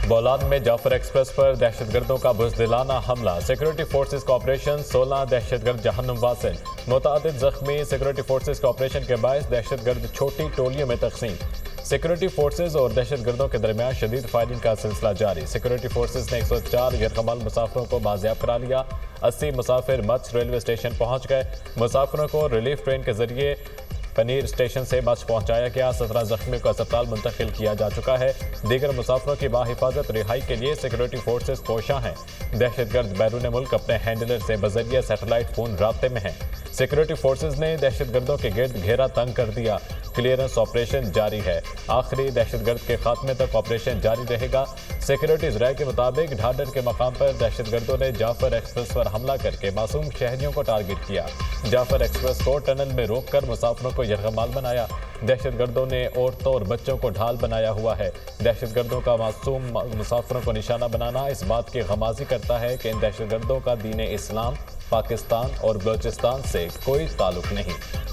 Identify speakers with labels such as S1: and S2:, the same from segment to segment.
S1: بولان میں جعفر ایکسپریس پر دہشت گردوں کا بزدلانہ حملہ، سیکورٹی فورسز کا آپریشن، 16 دہشت گرد جہنم واصل، متعدد زخمی، سیکورٹی فورسز کے آپریشن کے باعث دہشت گرد چھوٹی ٹولیوں میں تقسیم، سیکورٹی فورسز اور دہشت گردوں کے درمیان شدید فائرنگ کا سلسلہ جاری، سیکورٹی فورسز نے 104 غیرقبال مسافروں کو بازیاب کرا لیا، 80 مسافر مچھ ریلوے اسٹیشن پہنچ گئے، مسافروں کو ریلیف ٹرین کے ذریعے پنیر اسٹیشن سے مچھ پہنچایا گیا، 17 زخمیوں کو اسپتال منتقل کیا جا چکا ہے، دیگر مسافروں کی باحفاظت رہائی کے لیے سیکورٹی فورسز کوشاں ہیں، دہشت گرد بیرون ملک اپنے ہینڈلر سے بذریعہ سیٹلائٹ فون رابطے میں ہیں، سیکورٹی فورسز نے دہشت گردوں کے گرد گھیرا تنگ کر دیا، کلیئرنس آپریشن جاری ہے، آخری دہشت گرد کے خاتمے تک آپریشن جاری رہے گا، سیکورٹی ذرائع کے مطابق ڈھاڈر کے مقام پر دہشت گردوں نے جعفر ایکسپریس پر حملہ کر کے معصوم شہریوں کو ٹارگٹ کیا، جعفر ایکسپریس کو ٹنل میں روک کر مسافروں کو یرغمال بنایا، دہشت گردوں نے عورتوں اور بچوں کو ڈھال بنایا ہوا ہے، دہشت گردوں کا معصوم مسافروں کو نشانہ بنانا اس بات کی غمازی کرتا ہے کہ ان دہشت گردوں کا دین اسلام، پاکستان اور بلوچستان سے کوئی تعلق نہیں۔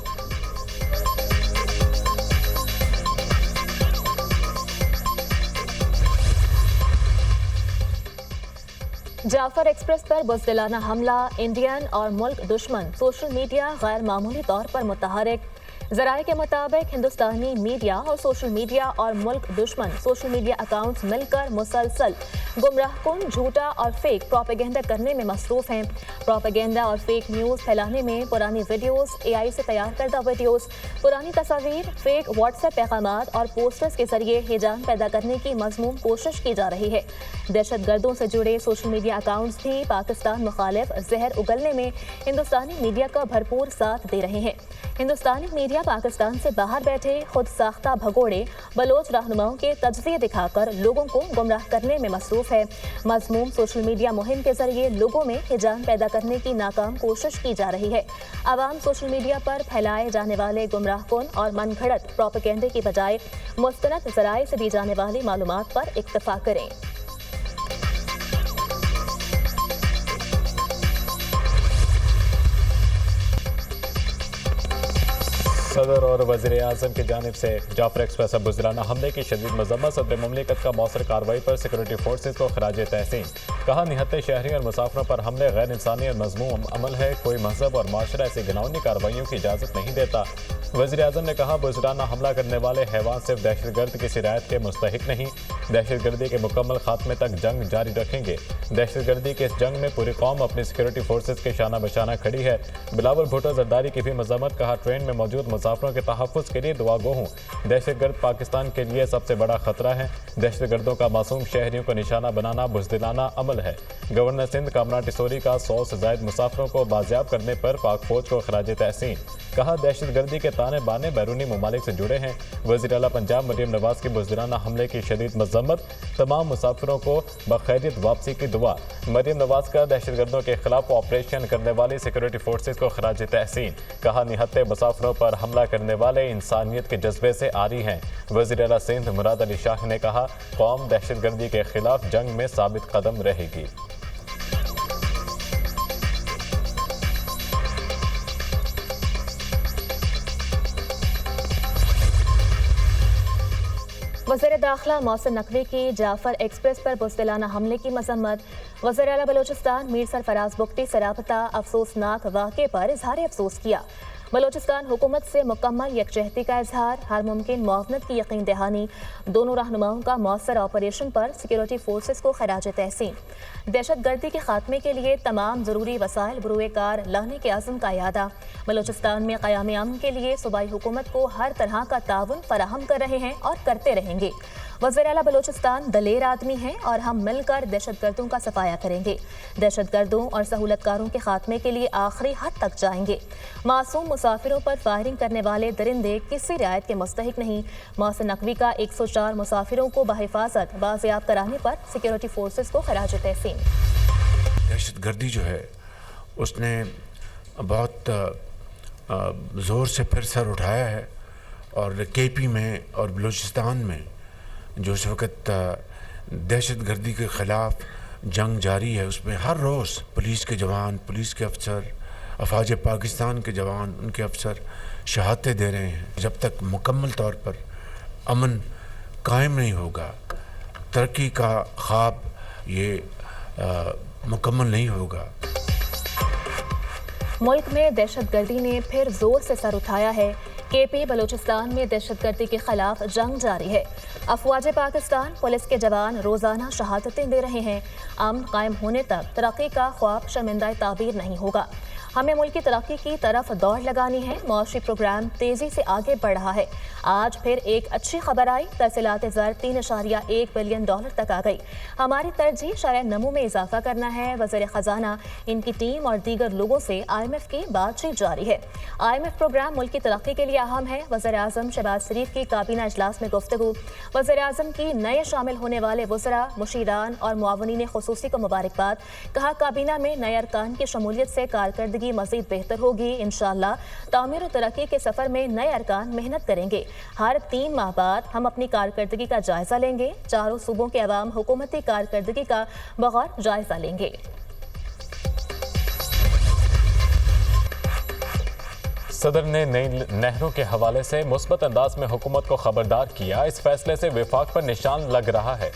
S2: جعفر ایکسپریس پر بزدلانہ حملہ، انڈین اور ملک دشمن سوشل میڈیا غیر معمولی طور پر متحرک، ذرائع کے مطابق ہندوستانی میڈیا اور سوشل میڈیا اور ملک دشمن سوشل میڈیا اکاؤنٹس مل کر مسلسل گمراہ کن، جھوٹا اور فیک پروپیگنڈا کرنے میں مصروف ہیں۔ پروپیگنڈا اور فیک نیوز پھیلانے میں پرانی ویڈیوز، AI سے تیار کردہ ویڈیوز، پرانی تصاویر، فیک واٹس ایپ پیغامات اور پوسٹرز کے ذریعے ہیجان پیدا کرنے کی مذموم کوشش کی جا رہی ہے۔ دہشت گردوں سے جڑے سوشل میڈیا اکاؤنٹس بھی پاکستان مخالف زہر اگلنے میں ہندوستانی میڈیا کا بھرپور ساتھ دے رہے ہیں۔ ہندوستانی میڈیا پاکستان سے باہر بیٹھے خود ساختہ بھگوڑے بلوچ رہنماؤں کے تجزیے دکھا کر لوگوں کو گمراہ کرنے میں مصروف ہے۔ مذموم سوشل میڈیا مہم کے ذریعے لوگوں میں ہیجان پیدا کرنے کی ناکام کوشش کی جا رہی ہے۔ عوام سوشل میڈیا پر پھیلائے جانے والے گمراہ کن اور من گھڑت پروپیگنڈے کی بجائے مستند ذرائع سے دی جانے والی معلومات پر اکتفا کریں۔
S1: صدر اور وزیر اعظم کی جانب سے جعفر ایکسپریس پر بزدلانہ حملے کی شدید مذمت، صدر مملکت کا مؤثر کارروائی پر سیکورٹی فورسز کو خراج تحسین، کہا نہتے شہریوں اور مسافروں پر حملے غیر انسانی اور مذموم عمل ہے، کوئی مذہب اور معاشرہ ایسی گھناؤنی کارروائیوں کی اجازت نہیں دیتا۔ وزیر اعظم نے کہا بزدلانہ حملہ کرنے والے حیوان صرف دہشت گرد کی رعایت کے مستحق نہیں، دہشت گردی کے مکمل خاتمے تک جنگ جاری رکھیں گے، دہشت گردی کے اس جنگ میں پوری قوم اپنی سیکورٹی فورسز کے شانہ بشانہ کھڑی ہے۔ بلاول بھٹو زرداری کی بھی مذمت، کہا ٹرین میں موجود مسافروں کے تحفظ کے لیے دعا گو ہوں، دہشت گرد پاکستان کے لیے سب سے بڑا خطرہ ہے، دہشت گردوں کا معصوم شہریوں کو نشانہ بنانا بزدلانہ عمل ہے۔ گورنر سندھ کامران ٹیسوری کا 100 سے زائد مسافروں کو بازیاب کرنے پر پاک فوج کو خراج تحسین، کہا دہشت گردی کے تانے بانے بیرونی ممالک سے جڑے ہیں۔ وزیر اعلیٰ پنجاب مریم نواز کی بزدلانہ حملے کی شدید مذمت، تمام مسافروں کو بخیریت واپسی کی دعا، مریم نواز کا دہشت گردوں کے خلاف آپریشن کرنے والی سیکورٹی فورسز کو خراج تحسین، کہا نہتے مسافروں پر حملہ کرنے والے انسانیت کے جذبے سے عاری ہیں۔ وزیر اعلیٰ سندھ مراد علی شاہ نے کہا قوم دہشت گردی کے خلاف جنگ میں ثابت قدم رہے گی۔
S2: وزیر داخلہ محسن نقوی کی جعفر ایکسپریس پر بزدلانہ حملے کی مذمت، وزیر اعلیٰ بلوچستان میر سرفراز بگٹی سے رابطہ افسوسناک واقعے پر اظہار افسوس کیا، بلوچستان حکومت سے مکمل یکجہتی کا اظہار، ہر ممکن معاونت کی یقین دہانی، دونوں رہنماؤں کا مؤثر آپریشن پر سیکورٹی فورسز کو خراج تحسین، دہشت گردی کے خاتمے کے لیے تمام ضروری وسائل بروئے کار لانے کے عزم کا اعادہ، بلوچستان میں قیام امن کے لیے صوبائی حکومت کو ہر طرح کا تعاون فراہم کر رہے ہیں اور کرتے رہیں گے۔ وزیر اعلیٰ بلوچستان دلیر آدمی ہیں اور ہم مل کر دہشت گردوں کا صفایا کریں گے، دہشت گردوں اور سہولت کاروں کے خاتمے کے لیے آخری حد تک جائیں گے، معصوم مسافروں پر فائرنگ کرنے والے درندے کسی رعایت کے مستحق نہیں، محسن نقوی کا 104 مسافروں کو بحفاظت بازیاب کرانے پر سیکورٹی فورسز کو خراج تحسین۔
S3: دہشت گردی جو ہے اس نے بہت زور سے پھر سر اٹھایا ہے، اور KP میں اور بلوچستان میں جو اس وقت دہشت گردی کے خلاف جنگ جاری ہے، اس میں ہر روز پولیس کے جوان، پولیس کے افسر، افواج پاکستان کے جوان، ان کے افسر شہادتیں دے رہے ہیں۔ جب تک مکمل طور پر امن قائم نہیں ہوگا तरक्की का ख्वाब ये मुकम्मल नहीं होगा।
S2: मुल्क में दहशतगर्दी ने फिर जोर से सर उठाया है। केपी बलूचिस्तान में दहशतगर्दी के खिलाफ जंग जारी है। अफवाज पाकिस्तान पुलिस के जवान रोजाना शहादतें दे रहे हैं। अमन कायम होने तक तरक्की का ख्वाब शर्मिंदा ताबीर नहीं होगा। हमें मुल्क की तरक्की की तरफ दौड़ लगानी है। मौशी प्रोग्राम तेजी से आगे बढ़ रहा है। आज फिर एक अच्छी खबर आई, तरसीलात ज़र 3.1 बिलियन डॉलर तक आ गई। हमारी तरजीह शरह नमू में इजाफा करना है। वज़ीर ख़जाना, इनकी टीम और दीगर लोगों से IMF की बातचीत जारी है। IMF प्रोग्राम मुल्क की तरक्की के लिए अहम है। वज़ीर आज़म शहबाज शरीफ की काबीना इजलास में गुफ्तगू। वज़ीर आज़म की नए शामिल होने वाले वज़रा, मुशीरान और मुआवनीन ख़ुसूसी को मुबारकबाद। कहा, काबीना में नए अरकान की शमूलियत से कारकर्दगी मज़ीद बेहतर होगी। इंशाअल्लाह तामीर और तरक्की के सफ़र में नए अरकान मेहनत करेंगे। हर 3 माह बाद हम अपनी कारकर्दगी का जायजा लेंगे। चारों सूबों के अवाम हुकूमती कारकर्दगी का बगौर जायजा लेंगे।
S1: सदर ने नई नहरों के हवाले से मुस्बत अंदाज में हुकूमत को खबरदार किया। इस फैसले से विफाक पर निशान लग रहा है।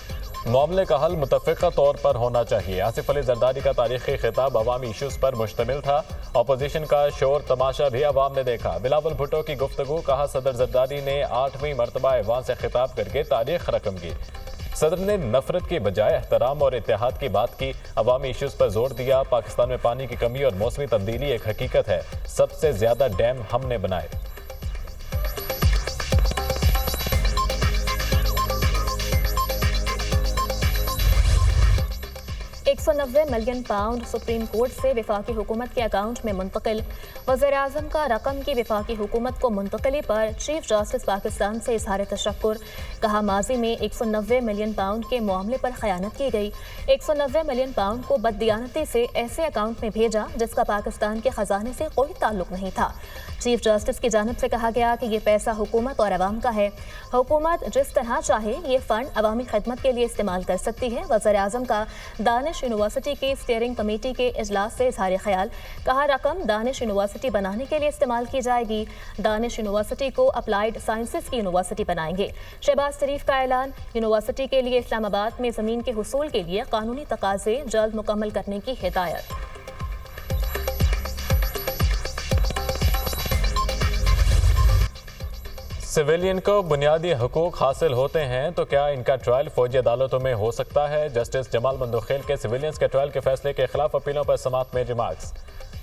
S1: मामले का हल मुतफ़िक़ा तौर पर होना चाहिए। आसिफ अली जरदारी का तारीख़ी खिताब अवामी इशूज़ पर मुश्तमिल था। अपोजिशन का शोर तमाशा भी अवाम ने देखा। बिलावल भुट्टो की गुफ्तगू। कहा, सदर जरदारी ने 8वीं मरतबा ऐवान से खिताब करके तारीख़ रकम की। सदर ने नफरत की बजाय एहतराम और इत्तेहाद की बात की। अवामी इशूज़ पर जोर दिया। पाकिस्तान में पानी की कमी और मौसमी तब्दीली एक हकीकत है। सबसे ज़्यादा डैम हमने बनाए।
S2: 190 मिलियन पाउंड सुप्रीम कोर्ट से वफाकी हुकूमत के अकाउंट में मुंतकिल। वज़ीर आज़म का रकम की वफाकी हुकूमत को मुंतकली पर चीफ जस्टिस पाकिस्तान से इजहार तशक्कुर। कहा, माजी में 190 मिलियन पाउंड के मामले पर खयानत की गई। 190 मिलियन पाउंड को बददियानती से ऐसे अकाउंट में भेजा जिसका पाकिस्तान के खजाने से कोई ताल्लुक नहीं था। चीफ जस्टिस की जानिब से कहा गया कि ये पैसा हुकूमत और अवाम का है। हुकूमत जिस तरह चाहे ये फंड अवामी खिदमत के लिए इस्तेमाल कर सकती है। वज़ीर आज़म का दानिश यूनिवर्सिटी की स्टीयरिंग कमेटी के इजलास से इजहार ख्याल। कहा, रकम दानिश यूनिवर्सिटी बनाने के लिए इस्तेमाल की जाएगी। दानिश यूनिवर्सिटी को अप्लाइड साइंसेज की यूनिवर्सिटी बनाएंगे। शहबाज शरीफ का ऐलान। यूनिवर्सिटी के लिए इस्लामाबाद में ज़मीन के हुसूल के लिए कानूनी तकाज़े जल्द मुकम्मल करने की हिदायत।
S1: सिविलियन को बुनियादी हकूक हासिल होते हैं तो क्या इनका ट्रायल फौजी अदालतों में हो सकता है? जस्टिस जमाल मंदोखेल के सिविलियंस के ट्रायल के फैसले के खिलाफ अपीलों पर समाअत में रिमार्क्स।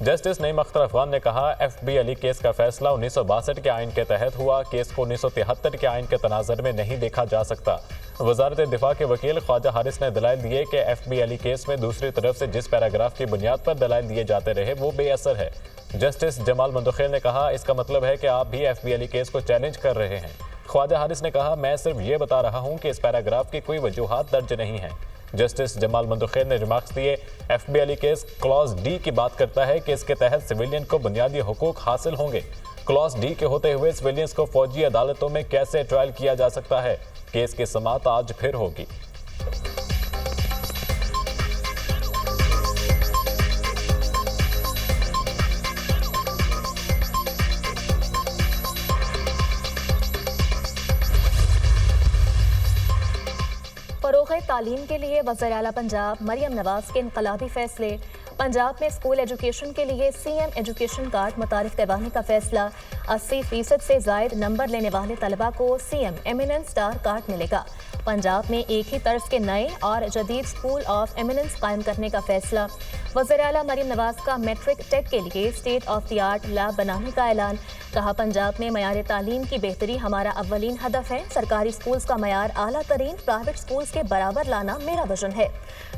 S1: जस्टिस नईम अख्तर अफगान ने कहा, FB अली केस का फैसला 1962 के आइन के तहत हुआ। केस को 1973 के आइन के तनाज़र में नहीं देखा जा सकता। वजारत दिफा के वकील ख्वाजा हारिस ने दलाइल दिए कि FB अली केस में दूसरी तरफ से जिस पैराग्राफ की बुनियाद पर दलाइल दिए जाते रहे वो बेअसर है। जस्टिस जमाल मंदोखेल ने कहा, इसका मतलब है कि आप भी FB अली केस को चैलेंज कर रहे हैं। ख्वाजा हारिस ने कहा, मैं सिर्फ ये बता रहा हूँ कि इस पैराग्राफ की कोई वजूहात दर्ज नहीं है। जस्टिस जमाल मंदोखेल ने रिमार्क्स दिए, FB Ali case clause D की बात करता है कि इसके तहत सिविलियन को बुनियादी हुकूक हासिल होंगे। क्लॉज D के होते हुए सिविलियंस को फौजी अदालतों में कैसे ट्रायल किया जा सकता है? केस की समाअत आज फिर होगी।
S2: फ़रोग़ तालीम के लिए वज़ीर आला पंजाब मरियम नवाज़ के इनकलाबी फैसले। पंजाब में स्कूल एजुकेशन के लिए CM एजुकेशन कार्ड मुतारिफ करवाने का फैसला। 80% से ज़ायद नंबर लेने वाले तलबा को CM एमिनेंस स्टार कार्ड मिलेगा। पंजाब में एक ही तर्ज के नए और जदीद स्कूल ऑफ एमिनेंस कायम करने का फैसला। वज़ीर आला मरियम नवाज़ का मैट्रिक टेक के लिए state of the art lab बनाने का ऐलान। कहा, पंजाब में मयार तालीम की बेहतरी हमारा अव्वलीन हदफ है। सरकारी स्कूल्स का मयार आला तरीन प्राइवेट स्कूल्स के बराबर लाना मेरा विजन है।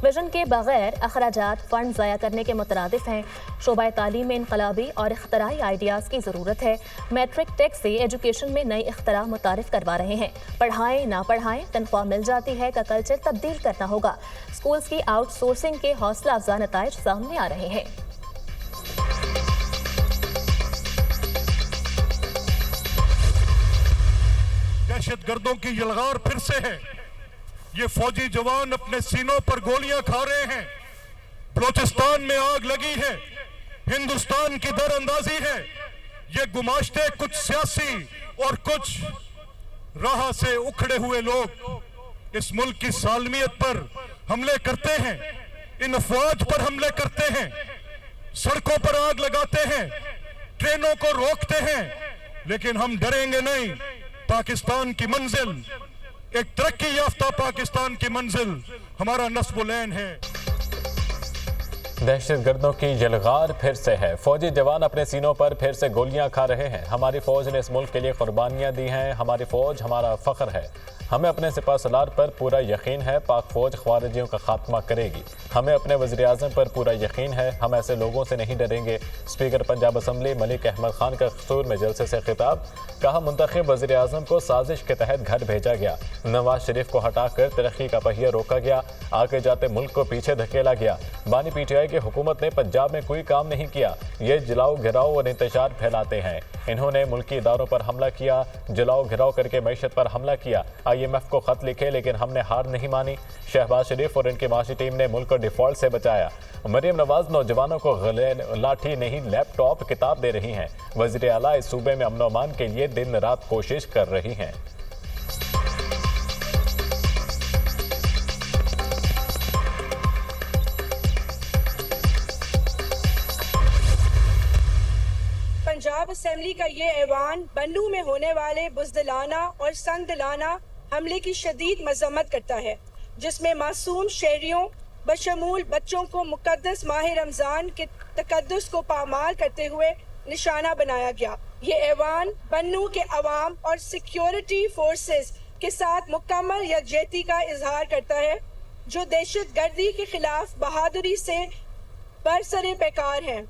S2: विजन के बगैर अखराजात फंड ज़ाया करने के मुतरादिफ हैं। शोबा तालीम में इनकलाबी और इख्तराई आइडियाज़ की ज़रूरत है। मैट्रिक टेक से एजुकेशन में नई इख्तरा मुतारिफ करवा रहे हैं। पढ़ाएं ना पढ़ाएं, तनख्वाह मिल जाती है का कल्चर तब्दील करना होगा। स्कूल्स की आउटसोर्सिंग के हौसला अफजा नताइज सामने आ रहे हैं।
S4: दहशतगर्दों की यलगार फिर से है। ये फौजी जवान अपने सीनों पर गोलियां खा रहे हैं। बलोचिस्तान में आग लगी है, हिंदुस्तान की दरअंदाजी है। ये गुमाश्ते कुछ सियासी और कुछ राह से उखड़े हुए लोग इस मुल्क की सालमियत पर हमले करते हैं, इन अफवाज पर हमले करते हैं, सड़कों पर आग लगाते हैं, ट्रेनों को रोकते हैं, लेकिन हम डरेंगे नहीं। पाकिस्तान की मंजिल, एक तरक्की याफ्ता पाकिस्तान की मंजिल हमारा नस्ब-उल-ऐन है।
S1: दहशतगर्दों की यलगार फिर से है। फौजी जवान अपने सीनों पर फिर से गोलियां खा रहे हैं। हमारी फौज ने इस मुल्क के लिए कुर्बानियां दी हैं। हमारी फौज हमारा फख्र है। हमें अपने सिपह सलार पर पूरा यकीन है। पाक फौज ख्वारिजियों का खात्मा करेगी। हमें अपने वज़ीर आज़म पर पूरा यकीन है। हम ऐसे लोगों से नहीं डरेंगे। स्पीकर पंजाब असम्बली मलिक अहमद खान का कसूर में जलसे से खिताब। कहा, मुंतखब वज़ीर आज़म को साजिश के तहत घर भेजा गया। नवाज शरीफ को हटाकर तरक्की का पहिया रोका गया। आगे जाते मुल्क को पीछे धकेला गया। बानी PTI की हुकूमत ने पंजाब में कोई काम नहीं किया। ये जलाओ घिराओ और इंतशार फैलाते हैं। इन्होंने मुल्की इदारों पर हमला किया, जलाओ घिराओ करके मईशत पर हमला किया। IMF को खत लिखे, लेकिन हमने हार नहीं मानी। शहबाज शरीफ और इनकी माशी टीम ने मुल्क को डिफॉल्ट से बचाया। मरियम नवाज नौजवानों को लाठी नहीं लैपटॉप किताब दे रही हैं। वज़ीर आला इस सूबे में अमन अमान के लिए दिन रात कोशिश कर रही हैं।
S5: पंजाब असेंबली का ये ऐवान बन्नू में होने वाले बुज़दिलाना और संगदिलाना हमले की शदीद मजम्मत करता है, जिसमें मासूम शहरियों बशमूल बच्चों को मुकद्दस माह रमज़ान के तकद्दुस को पामाल करते हुए निशाना बनाया गया। ये ऐवान बन्नू के अवाम और सिक्योरिटी फोर्सेस के साथ मुकम्मल यकजहती का इजहार करता है, जो दहशत गर्दी के खिलाफ बहादुरी से बरसरे पैकार हैं।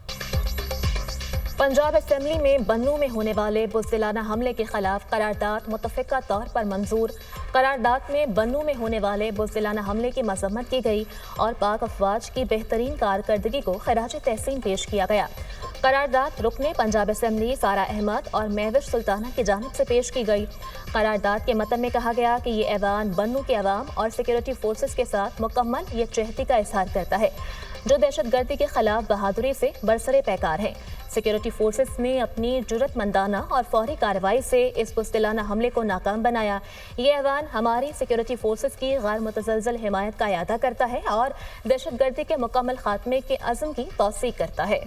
S2: पंजाब असेंबली में बन्नू में होने वाले बुज़दिलाना हमले के खिलाफ करारदाद मुतफ़िका तौर पर मंजूर। करारदाद में बन्नू में होने वाले बुज़दिलाना हमले की मजम्मत की गई और पाक अफवाज की बेहतरीन कारकर्दगी को खराज तहसीन पेश किया गया। करारदाद रुकने पंजाब असेंबली सारा अहमद और महविश सुल्ताना की जानिब से पेश की गई। करारदाद के मतन में कहा गया कि ये ऐवान बन्नू के अवाम और सिक्योरिटी फोर्सेस के साथ मुकम्मल यकजहती का इजहार करता है, जो दहशतगर्दी के खिलाफ बहादुरी से बरसरे पैकार हैं। सिक्योरिटी फोर्सेस ने अपनी जुर्रतमंदाना और फौरी कार्रवाई से इस बुज़दिलाना हमले को नाकाम बनाया। ये ऐवान हमारी सिक्योरिटी फोर्सेस की गैर मुतज़लज़ल हिमायत का इयादा करता है और दहशतगर्दी के मुकम्मल खात्मे के अज़्म की तौसीक़ करता है।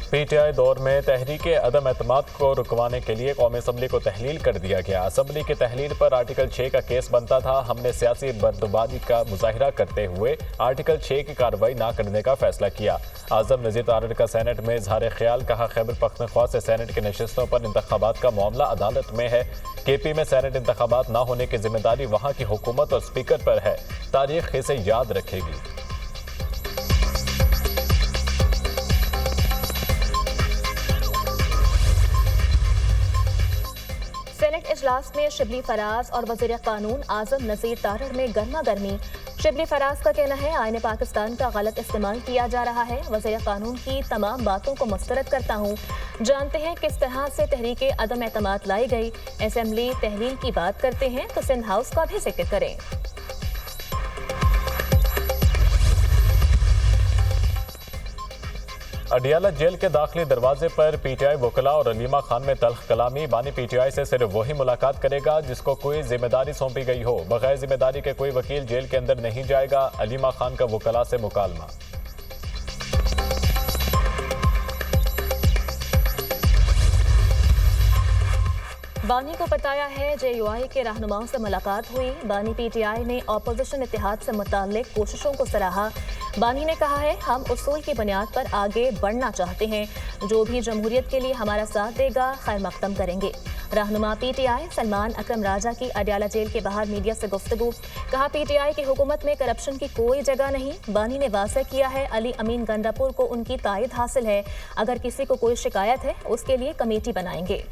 S1: PTI दौर में तहरीक अदम एतमाद को रुकवाने के लिए कौमी असम्बली को तहलील कर दिया गया। असम्बली की तहलील पर आर्टिकल 6 का केस बनता था। हमने सियासी बर्दबाजी का मुजाहिरा करते हुए आर्टिकल 6 की कार्रवाई ना करने का फैसला किया। आज़म नज़ीर तारड़ का सेनेट में इजहार ख्याल। कहा, खैबर पख्तूनख्वा से सेनेट की नशिस्तों पर इंतखाबात का मामला अदालत में है। KP में सेनेट इंतखाबात ना होने की जिम्मेदारी वहाँ की हुकूमत और स्पीकर पर है। तारीख इसे याद रखेगी।
S2: सेनेट इजलास में शिबली फराज और वज़ीर कानून आज़म नज़ीर तारड़ में गर्मा गर्मी। शिबली फराज का कहना है, आईन पाकिस्तान का गलत इस्तेमाल किया जा रहा है। वज़ीर कानून की तमाम बातों को मुस्तरद करता हूँ। जानते हैं किस तरह से तहरीक अदम एतमाद लाई गई। असेंबली तहलील की बात करते हैं तो सिंध हाउस का भी जिक्र करें।
S1: अडियाला जेल के दाखिली दरवाजे पर PTI वकला और अलीमा खान में तल्ख कलामी। बानी PTI से सिर्फ वही मुलाकात करेगा जिसको कोई जिम्मेदारी सौंपी गई हो। बगैर जिम्मेदारी के कोई वकील जेल के अंदर नहीं जाएगा। अलीमा खान का वकला से मुकालमा।
S2: बानी को बताया है JUI के रहनुमाओं से मुलाकात हुई। बानी PTI ने अपोजिशन इत्तेहाद से मुताल्लिक कोशिशों को सराहा। बानी ने कहा है, हम उसूल की बुनियाद पर आगे बढ़ना चाहते हैं। जो भी जमहूरियत के लिए हमारा साथ देगा खैर मकदम करेंगे। रहनुमा PTI सलमान अकरम राजा की अडियाला जेल के बाहर मीडिया से गुफ्तगू। कहा, PTI की हुकूमत में करप्शन की कोई जगह नहीं। बानी ने वाज़ेह किया है, अली अमीन गंडापुर को उनकी तायद हासिल है। अगर किसी को कोई शिकायत है उसके लिए कमेटी बनाएंगे।